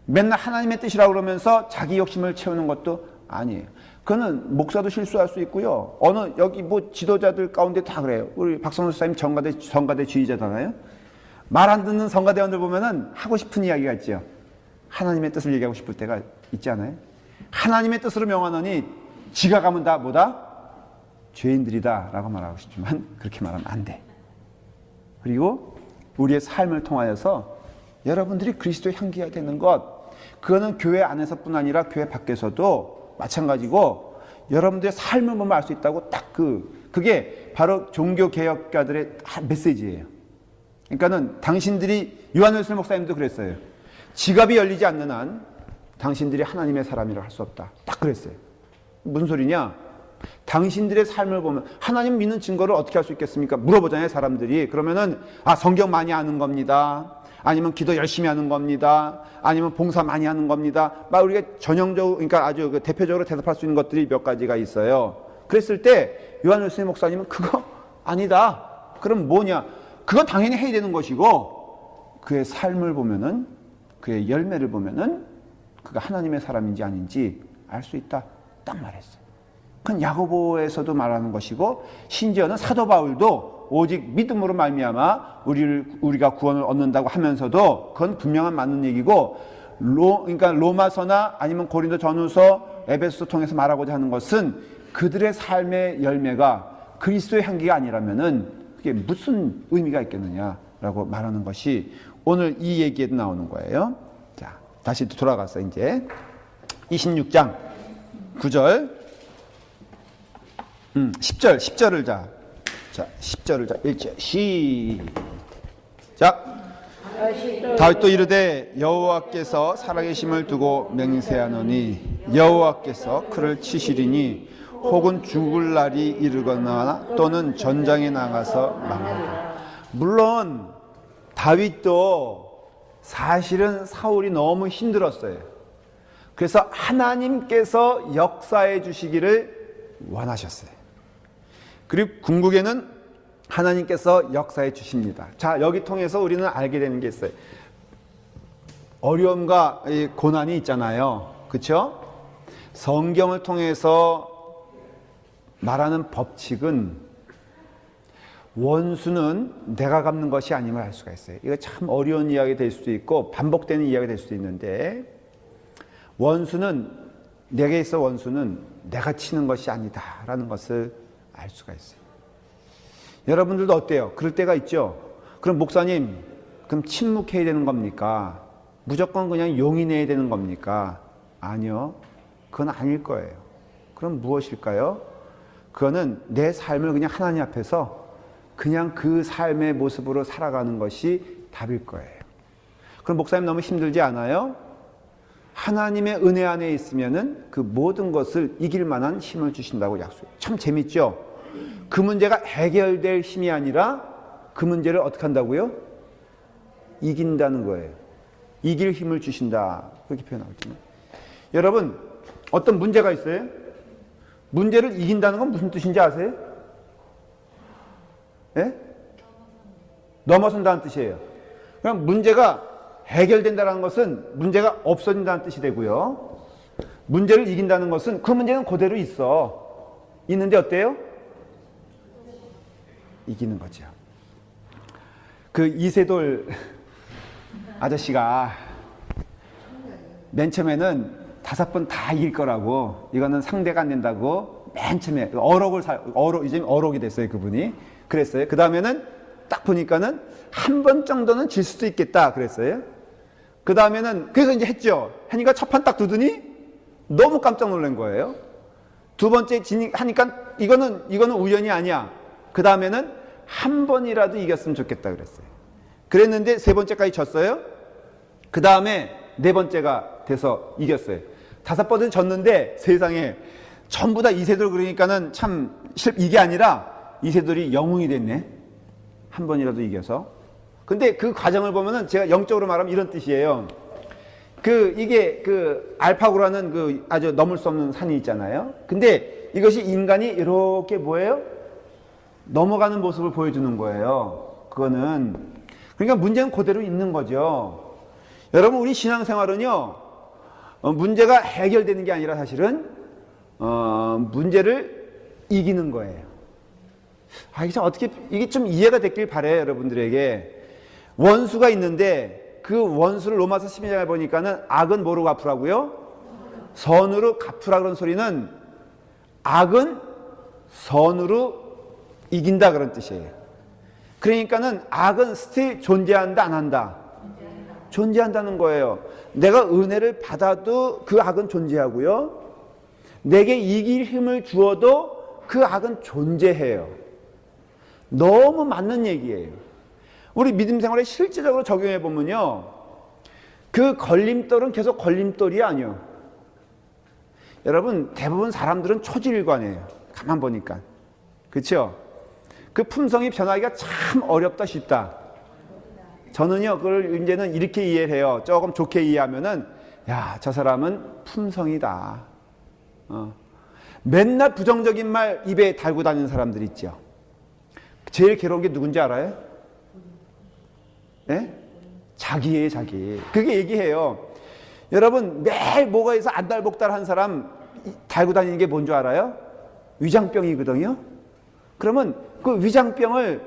맨날 하나님의 뜻이라고 그러면서 자기 욕심을 채우는 것도 아니에요. 그거는 목사도 실수할 수 있고요. 여기 뭐 지도자들 가운데 다 그래요. 우리 박성수 사님 성가대 지휘자잖아요. 말 안 듣는 성가대원들 보면은 하고 싶은 이야기가 있죠. 하나님의 뜻을 얘기하고 싶을 때가 있지 않아요? 하나님의 뜻으로 명하노니 지가 가면 다 뭐다? 죄인들이다 라고 말하고 싶지만 그렇게 말하면 안 돼. 그리고 우리의 삶을 통하여서 여러분들이 그리스도의 향기가 되는 것, 그거는 교회 안에서뿐 아니라 교회 밖에서도 마찬가지고 여러분들의 삶을 보면 알 수 있다고 딱 그게 바로 종교개혁가들의 메시지예요. 그러니까는 당신들이 요한일서 목사님도 그랬어요. 지갑이 열리지 않는 한 당신들이 하나님의 사람이라 할 수 없다. 딱 그랬어요. 무슨 소리냐? 당신들의 삶을 보면 하나님 믿는 증거를 어떻게 할 수 있겠습니까? 물어보잖아요, 사람들이. 그러면은 성경 많이 아는 겁니다. 아니면 기도 열심히 하는 겁니다. 아니면 봉사 많이 하는 겁니다. 막 우리가 전형적으로, 그러니까 아주 대표적으로 대답할 수 있는 것들이 몇 가지가 있어요. 그랬을 때 요한일서 목사님은 그거 아니다. 그럼 뭐냐? 그건 당연히 해야 되는 것이고 그의 삶을 보면은, 그의 열매를 보면은 그가 하나님의 사람인지 아닌지 알 수 있다. 딱 말했어요. 그건 야고보에서도 말하는 것이고 심지어는 사도 바울도 오직 믿음으로 말미암아 우리가 구원을 얻는다고 하면서도 그건 분명한 맞는 얘기고, 그러니까 로마서나 아니면 고린도 전후서, 에베소서 통해서 말하고자 하는 것은 그들의 삶의 열매가 그리스도의 향기가 아니라면은 그게 무슨 의미가 있겠느냐라고 말하는 것이 오늘 이 얘기에도 나오는 거예요. 자, 다시 돌아가서 이제 26장 9절 10절을 자 10절을 자 1절 시작. 다윗도 이르되 여호와께서 살아계심을 두고 맹세하노니 여호와께서 그를 치시리니 혹은 죽을 날이 이르거나 또는 전장에 나가서 망하리라. 물론 다윗도 사실은 사울이 너무 힘들었어요. 그래서 하나님께서 역사해 주시기를 원하셨어요. 그리고 궁극에는 하나님께서 역사해 주십니다. 자, 여기 통해서 우리는 알게 되는 게 있어요. 어려움과 고난이 있잖아요. 그렇죠? 성경을 통해서 말하는 법칙은 원수는 내가 갚는 것이 아님을 알 수가 있어요. 이거 참 어려운 이야기 될 수도 있고 반복되는 이야기 될 수도 있는데, 원수는 내게 있어 원수는 내가 치는 것이 아니다라는 것을 알 수가 있어요. 여러분들도 어때요? 그럴 때가 있죠. 그럼 목사님, 그럼 침묵해야 되는 겁니까? 무조건 그냥 용인해야 되는 겁니까? 아니요, 그건 아닐 거예요. 그럼 무엇일까요? 그거는 내 삶을 그냥 하나님 앞에서 그냥 그 삶의 모습으로 살아가는 것이 답일 거예요. 그럼 목사님 너무 힘들지 않아요? 하나님의 은혜 안에 있으면은 그 모든 것을 이길 만한 힘을 주신다고 약속해요. 참 재밌죠? 그 문제가 해결될 힘이 아니라 그 문제를 어떻게 한다고요? 이긴다는 거예요. 이길 힘을 주신다. 그렇게 표현하거든요. 여러분, 어떤 문제가 있어요? 문제를 이긴다는 건 무슨 뜻인지 아세요? 예? 넘어선다는 뜻이에요. 그럼 문제가 해결된다는 것은 문제가 없어진다는 뜻이 되고요. 문제를 이긴다는 것은 그 문제는 그대로 있어. 있는데 어때요? 이기는 거죠. 그 이세돌 아저씨가 맨 처음에는 5번 다 이길 거라고, 이거는 상대가 안 된다고 맨 처음에 이제 어록이 됐어요, 그분이. 그랬어요. 그 다음에는 딱 보니까는 한 번 정도는 질 수도 있겠다 그랬어요. 그 다음에는 그래서 이제 했죠. 하니까 첫 판 딱 두더니 너무 깜짝 놀란 거예요. 두 번째 하니까 이거는 우연이 아니야. 그 다음에는 한 번이라도 이겼으면 좋겠다 그랬어요. 그랬는데 세 번째까지 졌어요. 그 다음에 네 번째가 돼서 이겼어요. 다섯 번은 졌는데 세상에 전부 다 이세돌 그러니까는 참 이게 아니라 이세돌이 영웅이 됐네. 한 번이라도 이겨서. 근데 그 과정을 보면은 제가 영적으로 말하면 이런 뜻이에요. 이게 알파고라는 아주 넘을 수 없는 산이 있잖아요. 근데 이것이 인간이 이렇게 뭐예요? 넘어가는 모습을 보여주는 거예요. 그러니까 문제는 그대로 있는 거죠. 여러분, 우리 신앙생활은요, 문제가 해결되는 게 아니라 사실은, 문제를 이기는 거예요. 이게 좀 이해가 됐길 바래요, 여러분들에게. 원수가 있는데, 그 원수를 로마서 12장에 보니까는 악은 뭐로 갚으라고요? 선으로 갚으라 그런 소리는 악은 선으로 이긴다 그런 뜻이에요. 그러니까는 악은 스틸 존재한다 안 한다? 존재한다는 거예요. 내가 은혜를 받아도 그 악은 존재하고요. 내게 이길 힘을 주어도 그 악은 존재해요. 너무 맞는 얘기예요. 우리 믿음 생활에 실제적으로 적용해 보면요, 그 걸림돌은 계속 걸림돌이 아니요. 여러분, 대부분 사람들은 초지일관이에요. 가만 보니까. 그렇죠? 그 품성이 변하기가 참 어렵다 쉽다. 저는요, 그걸 이제는 이렇게 이해를 해요. 조금 좋게 이해하면은, 야, 저 사람은 품성이다. 맨날 부정적인 말 입에 달고 다니는 사람들 있죠. 제일 괴로운 게 누군지 알아요? 네? 자기예요, 자기. 그게 얘기해요. 여러분, 매일 뭐가에서 안달복달 한 사람 달고 다니는 게 뭔 줄 알아요? 위장병이거든요. 그러면 그 위장병을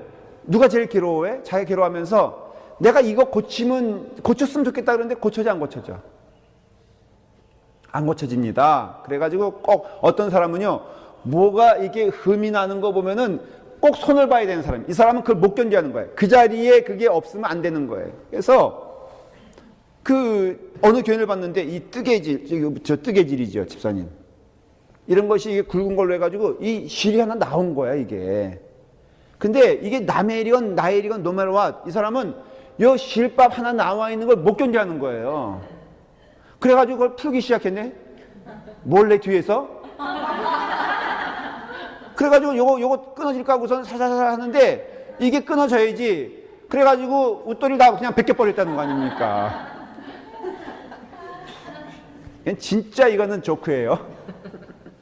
누가 제일 괴로워해? 자기가 괴로워하면서 내가 이거 고쳤으면 좋겠다 그러는데 고쳐져 안 고쳐져? 안 고쳐집니다. 그래가지고 꼭 어떤 사람은요, 뭐가 이게 흠이 나는 거 보면은 꼭 손을 봐야 되는 사람. 이 사람은 그걸 못 견디하는 거예요. 그 자리에 그게 없으면 안 되는 거예요. 그래서 어느 교인을 봤는데 이 뜨개질이죠, 집사님. 이런 것이 이게 굵은 걸로 해가지고 이 실이 하나 나온 거야, 이게. 근데 이게 남의 일이건 나의 일이건 no matter what, 이 사람은 요 실밥 하나 나와 있는 걸 못 견디하는 거예요. 그래가지고 그걸 풀기 시작했네. 몰래 뒤에서. 그래가지고 요거 끊어질까 하고선 살살살 하는데 이게 끊어져야지. 그래가지고 웃돌이를 다 그냥 벗겨버렸다는 거 아닙니까? 진짜 이거는 조크예요.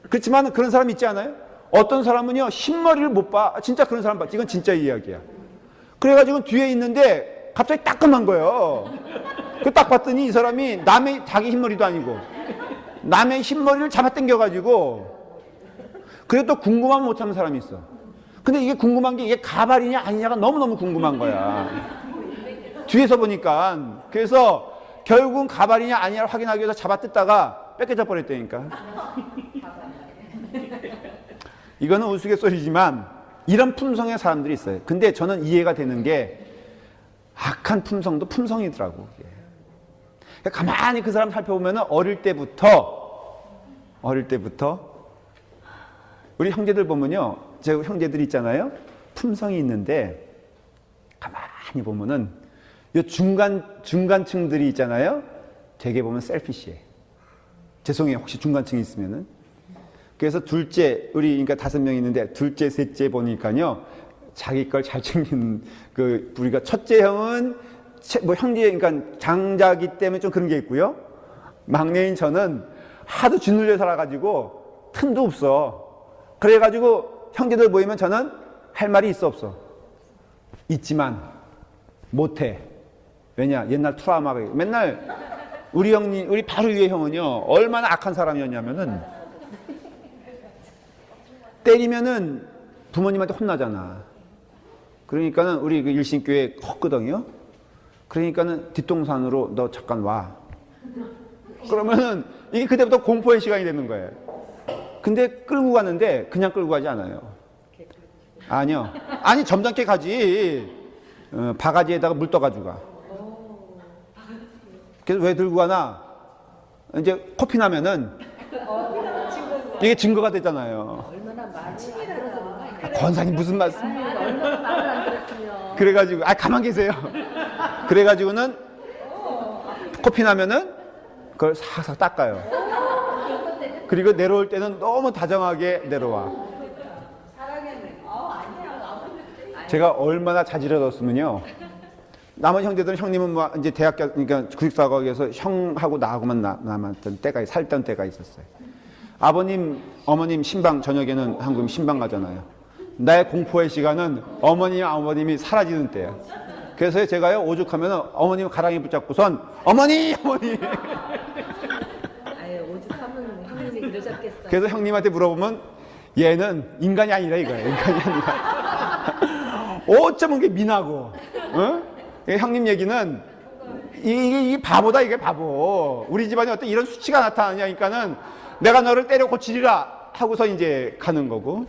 그렇지만 그런 사람 있지 않아요? 어떤 사람은요, 흰머리를 못 봐. 진짜 그런 사람 봐. 이건 진짜 이야기야. 그래가지고 뒤에 있는데 갑자기 따끔한 거예요. 딱 봤더니 이 사람이 자기 흰머리도 아니고 남의 흰머리를 잡아당겨가지고, 그래도 또 궁금하면 못 참는 사람이 있어. 근데 이게 궁금한 게 이게 가발이냐 아니냐가 너무너무 궁금한 거야. 뒤에서 보니까. 그래서 결국은 가발이냐 아니냐를 확인하기 위해서 잡아뜯다가 뺏겨져 버렸다니까. 이거는 우스갯소리지만 이런 품성의 사람들이 있어요. 근데 저는 이해가 되는 게 악한 품성도 품성이더라고. 가만히 그 사람 살펴보면 어릴 때부터 우리 형제들 보면요, 제 형제들 있잖아요, 품성이 있는데 가만히 보면은 요 중간층들이 있잖아요, 되게 보면 셀피시해. 죄송해요, 혹시 중간층이 있으면은. 그래서 우리 그러니까 5명 있는데 둘째, 셋째 보니까요, 자기 걸 잘 챙기는 우리가 첫째 형은 뭐 형제, 그러니까 장자기 때문에 좀 그런 게 있고요. 막내인 저는 하도 짓눌려 살아가지고 틈도 없어. 그래가지고 형제들 모이면 저는 할 말이 있어 없어? 있지만 못해. 왜냐? 옛날 트라우마가. 맨날 우리 바로 위에 형은요, 얼마나 악한 사람이었냐면은 때리면은 부모님한테 혼나잖아. 그러니까는 우리 일신교회 컸거든요. 그러니까는 뒷동산으로 너 잠깐 와. 그러면은 이게 그때부터 공포의 시간이 되는 거예요. 근데 끌고 가는데 그냥 끌고 가지 않아요. 아니요. 아니, 점잖게 가지. 바가지에다가 물 떠가지고 가. 그래서 왜 들고 가나? 이제 코피 나면은 이게 증거가 되잖아요. 얼마나 말을 안 들어서 그런가? 권사님 무슨 말씀? 얼마나 말을 안 들었으면. 그래가지고 가만 계세요. 그래가지고는 코피 나면은 그걸 싹싹 닦아요. 그리고 내려올 때는 너무 다정하게 내려와. 제가 얼마나 자지러졌으면요. 남은 형제들은 형님은 뭐 이제 대학교 그러니까 구직사학에서 형하고 나하고만 남았던 때가 살던 때가 있었어요. 아버님, 어머님 신방 저녁에는 한국 신방 가잖아요. 나의 공포의 시간은 어머님, 아버님이 사라지는 때야. 그래서 제가요 오죽하면 어머님 가랑이 붙잡고선 어머니. 아유 오죽하면 형님이 이러셨겠어요. 그래서 형님한테 물어보면 얘는 인간이 아니라 이거야. 인간이 아니라. 어쩌면 이게 미나고. 어? 형님 얘기는 이 바보다 이게 바보. 우리 집안에 어떤 이런 수치가 나타나냐니까는 내가 너를 때려 고치리라 하고서 이제 가는 거고.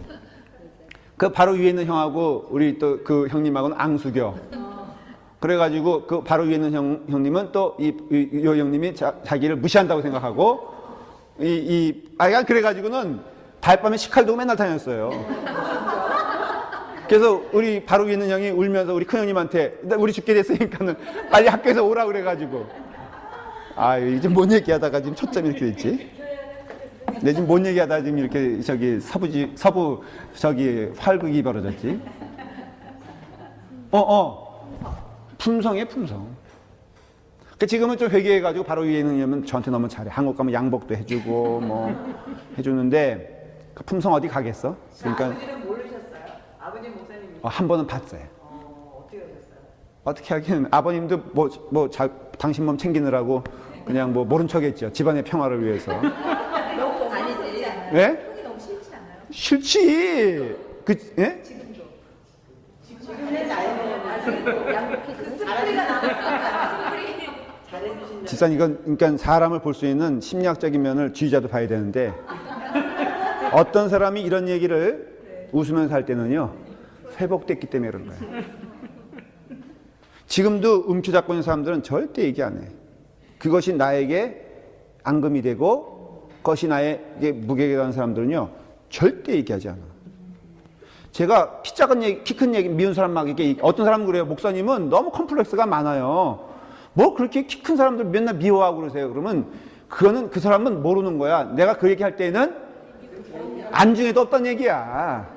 그 바로 위에 있는 형하고 우리 또 그 형님하고는 앙수교. 그래가지고 그 바로 위에 있는 형님은 또 이 형님이 자기를 무시한다고 생각하고 그래가지고는 달밤에 식칼 들고 맨날 다녔어요. 그래서 우리 바로 위에 있는 형이 울면서 우리 큰 형님한테 우리 죽게 됐으니까는 빨리 학교에서 오라 그래가지고 이제 뭔 얘기하다가 지금 초점이 이렇게 됐지? 내 지금 뭔 얘기하다가 지금 이렇게 서부 활극이 벌어졌지? 품성이에요, 품성. 그러니까 지금은 좀 회개해가지고 바로 위에 있는 형님은 저한테 너무 잘해. 한국 가면 양복도 해주고 뭐 해주는데 그 품성 어디 가겠어? 그러니까 아버지는 모르셨어요? 아버님 목사님이 한 번은 봤어요. 어떻게 하셨어요? 어떻게 하긴 아버님도 당신 몸 챙기느라고 그냥 뭐 모른 척했죠. 집안의 평화를 위해서. 아니지. 예? 형이 너무 싫지 않아요? 싫지. 예? 지금의 나이는 양복해주고. 스프리가 남았어요. 스프리. 잘해주신다. 집사님 이건 그러니까 사람을 볼 수 있는 심리학적인 면을 지휘자도 봐야 되는데 어떤 사람이 이런 얘기를 웃으면서 할 때는요 회복됐기 때문에 그런 거예요. 지금도 움켜잡고 있는 사람들은 절대 얘기 안 해. 그것이 나에게 앙금이 되고 그것이 나에게 무게가 되는 사람들은요 절대 얘기하지 않아. 제가 키 작은 얘기, 키 큰 얘기, 미운 사람 막 이렇게 어떤 사람은 그래요. 목사님은 너무 컴플렉스가 많아요. 뭐 그렇게 키 큰 사람들 맨날 미워하고 그러세요. 그러면 그 사람은 모르는 거야. 내가 그 얘기 할 때는 안중에도 없던 얘기야.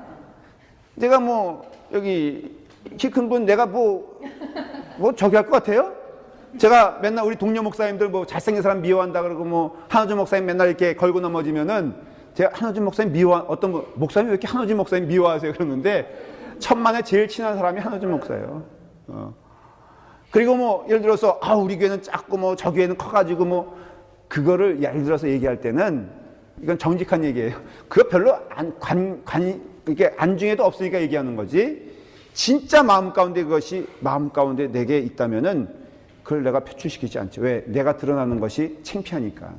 내가 뭐 여기 키 큰 분 내가 뭐 저기 할 것 같아요? 제가 맨날 우리 동료 목사님들 뭐 잘생긴 사람 미워한다 그러고 뭐 한호준 목사님 맨날 이렇게 걸고 넘어지면은 제가 한호준 목사님 목사님 왜 이렇게 한호준 목사님 미워하세요? 그러는데 천만에 제일 친한 사람이 한호준 목사예요. 그리고 뭐 예를 들어서 우리 교회는 작고 뭐 저 교회는 커가지고 뭐 그거를 예를 들어서 얘기할 때는 이건 정직한 얘기예요. 그거 별로 이게 안중에도 없으니까 얘기하는 거지. 진짜 마음 가운데 그것이 마음 가운데 내게 있다면은 그걸 내가 표출시키지 않죠. 왜? 내가 드러나는 것이 창피하니까.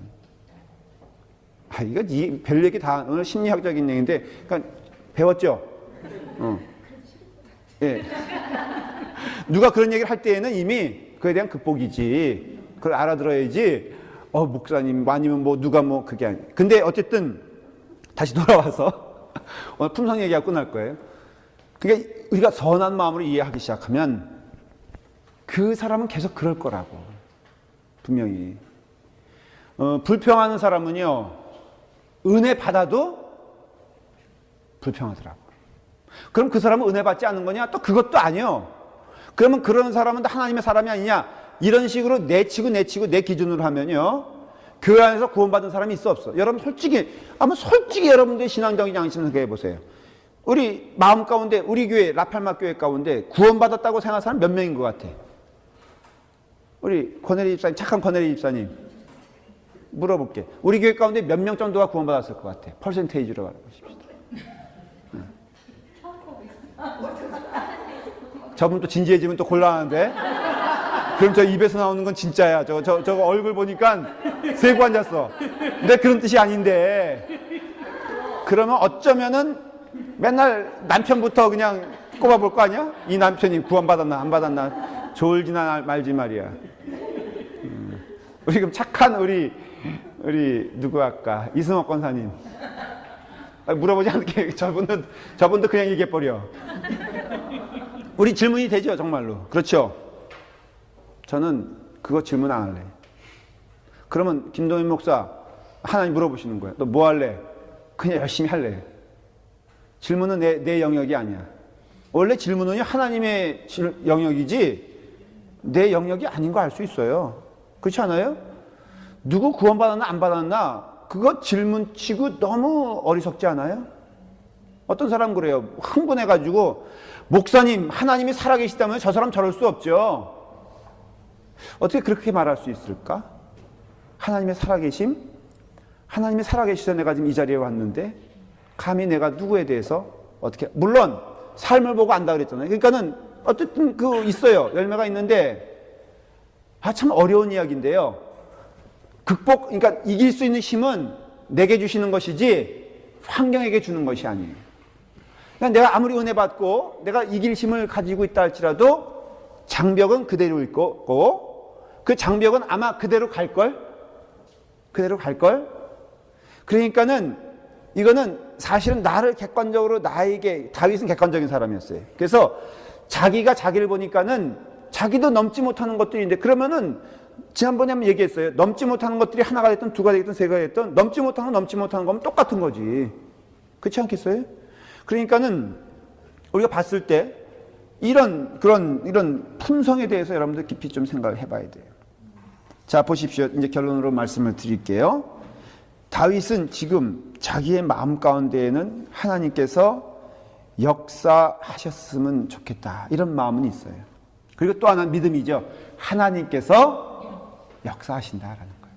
이거 별 얘기 다 오늘 심리학적인 얘기인데, 그러니까 배웠죠. 예. 누가 그런 얘기를 할 때에는 이미 그에 대한 극복이지. 그걸 알아들어야지. 목사님 아니면 뭐 누가 뭐 그게 아니. 근데 어쨌든 다시 돌아와서 오늘 품성 얘기하고 끝날 거예요. 그러니까 우리가 선한 마음으로 이해하기 시작하면 그 사람은 계속 그럴 거라고. 분명히. 불평하는 사람은요, 은혜 받아도 불평하더라고. 그럼 그 사람은 은혜 받지 않는 거냐? 또 그것도 아니요. 그러면 그런 사람은 하나님의 사람이 아니냐? 이런 식으로 내치고 내 기준으로 하면요, 교회 안에서 구원받은 사람이 있어 없어? 여러분 솔직히 여러분들의 신앙적인 양심 생각해 보세요. 우리 마음 가운데 우리 교회 라팔마 교회 가운데 구원받았다고 생각하는 사람 몇 명인 것 같아? 우리 권혜리 집사님, 착한 권혜리 집사님 물어볼게. 우리 교회 가운데 몇 명 정도가 구원받았을 것 같아? 퍼센테이지로 말해보십시다. 저분 또 진지해지면 또 곤란한데? 그럼 저 입에서 나오는 건 진짜야. 저거 얼굴 보니까 세고 앉았어. 근데 그런 뜻이 아닌데. 그러면 어쩌면은 맨날 남편부터 그냥 꼽아볼 거 아니야? 이 남편이 구원받았나 안 받았나 졸지나 말지 말이야. 우리 그럼 착한 우리 누구 아까 이승옥 권사님 물어보지 않게 저분도 그냥 얘기해버려. 우리 질문이 되죠, 정말로. 그렇죠? 저는 그거 질문 안 할래. 그러면 김동인 목사, 하나님 물어보시는 거야. 너 뭐 할래? 그냥 열심히 할래. 질문은 내 영역이 아니야. 원래 질문은 하나님의 영역이지 내 영역이 아닌 거 알 수 있어요. 그렇지 않아요? 누구 구원받았나 안 받았나 그거 질문치고 너무 어리석지 않아요? 어떤 사람 그래요. 흥분해가지고 목사님 하나님이 살아계시다면 저 사람 저럴 수 없죠. 어떻게 그렇게 말할 수 있을까? 하나님의 살아계심? 하나님이 살아계시서 내가 지금 이 자리에 왔는데 감히 내가 누구에 대해서 어떻게, 물론 삶을 보고 안다 그랬잖아요. 그러니까는 어쨌든 있어요. 열매가 있는데 참 어려운 이야기인데요. 그러니까 이길 수 있는 힘은 내게 주시는 것이지 환경에게 주는 것이 아니에요. 그러니까 내가 아무리 은혜 받고 내가 이길 힘을 가지고 있다 할지라도 장벽은 그대로 있고 그 장벽은 아마 그대로 갈걸? 그러니까는 이거는 사실은 나를 객관적으로 다윗은 객관적인 사람이었어요. 그래서 자기가 자기를 보니까는 자기도 넘지 못하는 것들이 있는데 그러면은 지난번에 한번 얘기했어요. 넘지 못하는 것들이 하나가 됐든 두가 됐든 세가 됐든 넘지 못하는 거면 똑같은 거지. 그렇지 않겠어요? 그러니까는 우리가 봤을 때 이런 품성에 대해서 여러분들 깊이 좀 생각을 해봐야 돼요. 자, 보십시오. 이제 결론으로 말씀을 드릴게요. 다윗은 지금 자기의 마음 가운데에는 하나님께서 역사하셨으면 좋겠다. 이런 마음은 있어요. 그리고 또 하나 믿음이죠. 하나님께서 역사하신다라는 거예요.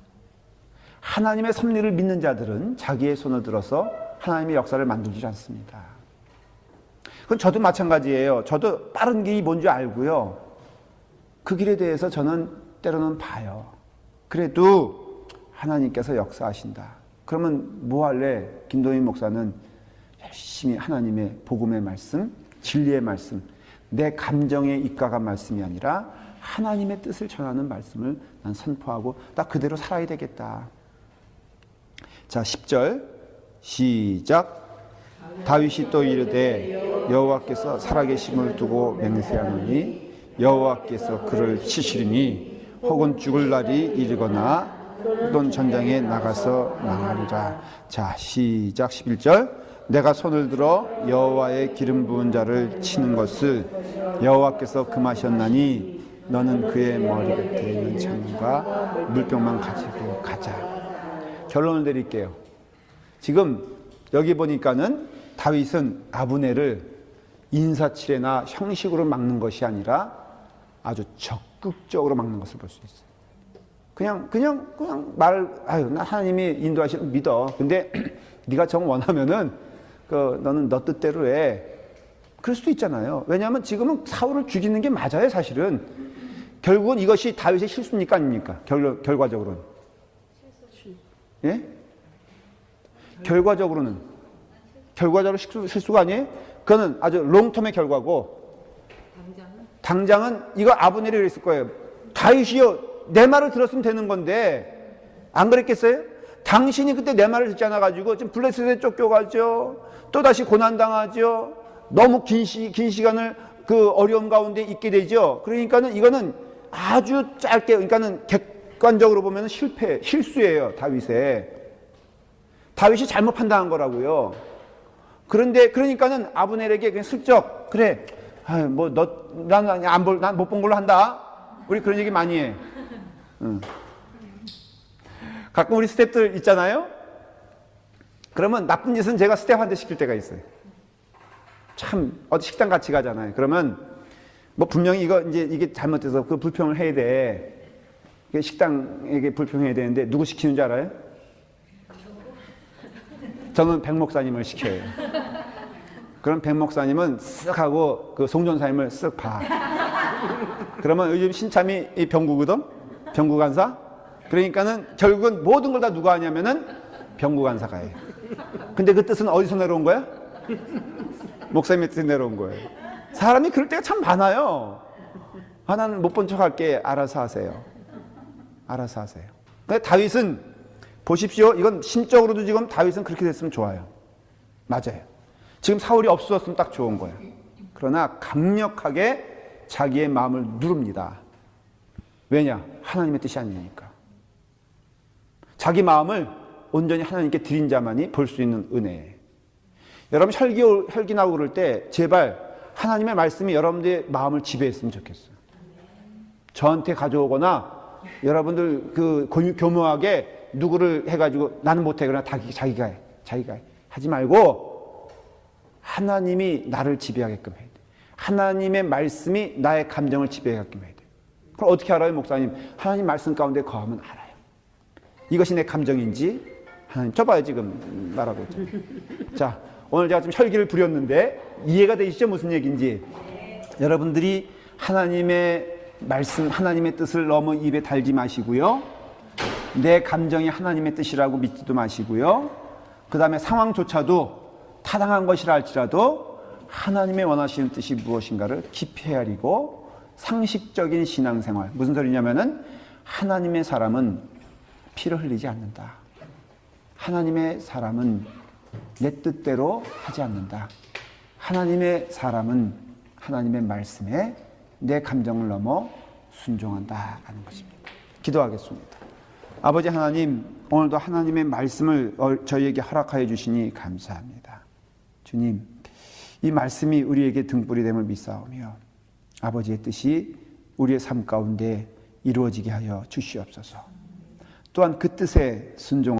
하나님의 섭리를 믿는 자들은 자기의 손을 들어서 하나님의 역사를 만들지 않습니다. 그건 저도 마찬가지예요. 저도 빠른 길이 뭔지 알고요. 그 길에 대해서 저는 때로는 봐요. 그래도 하나님께서 역사하신다. 그러면 뭐 할래? 김동인 목사는 열심히 하나님의 복음의 말씀, 진리의 말씀, 내 감정의 입각한 말씀이 아니라 하나님의 뜻을 전하는 말씀을 난 선포하고 딱 그대로 살아야 되겠다. 자, 10절 시작. 다윗이 또 이르되 여호와께서 살아계심을 두고 맹세하노니 여호와께서 그를 치시리니 혹은 죽을 날이 이르거나 또는 전장에 나가서 망하리라. 자, 시작. 11절. 내가 손을 들어 여호와의 기름 부은 자를 치는 것을 여호와께서 금하셨나니 너는 그의 머리 곁에 있는 창과 물병만 가지고 가자. 결론을 내릴게요. 지금 여기 보니까는 다윗은 아브넬을 인사치레나 형식으로 막는 것이 아니라 아주 적극적으로 막는 것을 볼 수 있어요. 그냥 나 하나님이 인도하시는 믿어. 근데 네가 정 원하면은 너는 너 뜻대로 해. 그럴 수도 있잖아요. 왜냐하면 지금은 사울을 죽이는 게 맞아요, 사실은. 결국은 이것이 다윗의 실수입니까, 아닙니까? 결과적으로는. 예? 결과적으로 실수가 아니에요? 그거는 아주 롱텀의 결과고, 당장은 이거 아브넬이 그랬을 거예요. 다윗이요, 내 말을 들었으면 되는 건데 안 그랬겠어요? 당신이 그때 내 말을 듣지 않아가지고 지금 블레셋에 쫓겨가죠. 또다시 고난당하죠. 너무 긴 시간을 그 어려움 가운데 있게 되죠. 그러니까는 이거는 아주 짧게, 그러니까는 객관적으로 보면 실수예요. 다윗이 잘못 판단한 거라고요. 그러니까는 아브넬에게 그냥 슬쩍, 그래, 난 못 본 걸로 한다. 우리 그런 얘기 많이 해. 가끔 우리 스태프들 있잖아요. 그러면 나쁜 짓은 제가 스태프한테 시킬 때가 있어요. 참 어디 식당 같이 가잖아요. 그러면 뭐 분명히 이게 잘못돼서 그 불평을 해야 돼. 식당에게 불평해야 되는데 누구 시키는 줄 알아요? 저는 백 목사님을 시켜요. 그럼 백 목사님은 쓱 하고 그 송전사님을 쓱 봐. 그러면 요즘 신참이 이 병구거든? 병구간사? 그러니까는 결국은 모든 걸 다 누가 하냐면은 병구간사가 해요. 근데 그 뜻은 어디서 내려온 거야? 목사님의 뜻이 내려온 거예요. 사람이 그럴 때가 참 많아요. 나는 못 본 척 할게. 알아서 하세요. 근데 다윗은 보십시오. 이건 심적으로도 지금 다윗은 그렇게 됐으면 좋아요. 맞아요. 지금 사울이 없었으면 딱 좋은 거예요. 그러나 강력하게 자기의 마음을 누릅니다. 왜냐? 하나님의 뜻이 아니니까. 자기 마음을 온전히 하나님께 드린 자만이 볼 수 있는 은혜예요. 여러분 혈기 나고 그럴 때 제발 하나님의 말씀이 여러분들의 마음을 지배했으면 좋겠어요. 저한테 가져오거나 여러분들 그 교묘하게 누구를 해가지고 나는 못해 그러나 자기가 해 하지 말고 하나님이 나를 지배하게끔 해야 돼. 하나님의 말씀이 나의 감정을 지배하게끔 해야 돼. 그럼 어떻게 알아요, 목사님? 하나님 말씀 가운데 거하면 알아요. 이것이 내 감정인지 하나님 저 봐요 지금 말하고 있죠. 자, 오늘 제가 좀 혈기를 부렸는데 이해가 되시죠? 무슨 얘기인지. 여러분들이 하나님의 말씀, 하나님의 뜻을 너무 입에 달지 마시고요. 내 감정이 하나님의 뜻이라고 믿지도 마시고요. 그 다음에 상황조차도 타당한 것이라 할지라도 하나님의 원하시는 뜻이 무엇인가를 깊이 헤아리고 상식적인 신앙생활. 무슨 소리냐면은 하나님의 사람은 피를 흘리지 않는다. 하나님의 사람은 내 뜻대로 하지 않는다. 하나님의 사람은 하나님의 말씀에 내 감정을 넘어 순종한다 하는 것입니다. 기도하겠습니다. 아버지 하나님, 오늘도 하나님의 말씀을 저희에게 허락하여 주시니 감사합니다. 주님, 이 말씀이 우리에게 등불이 됨을 믿사오며 아버지의 뜻이 우리의 삶 가운데 이루어지게 하여 주시옵소서. 또한 그 뜻에 순종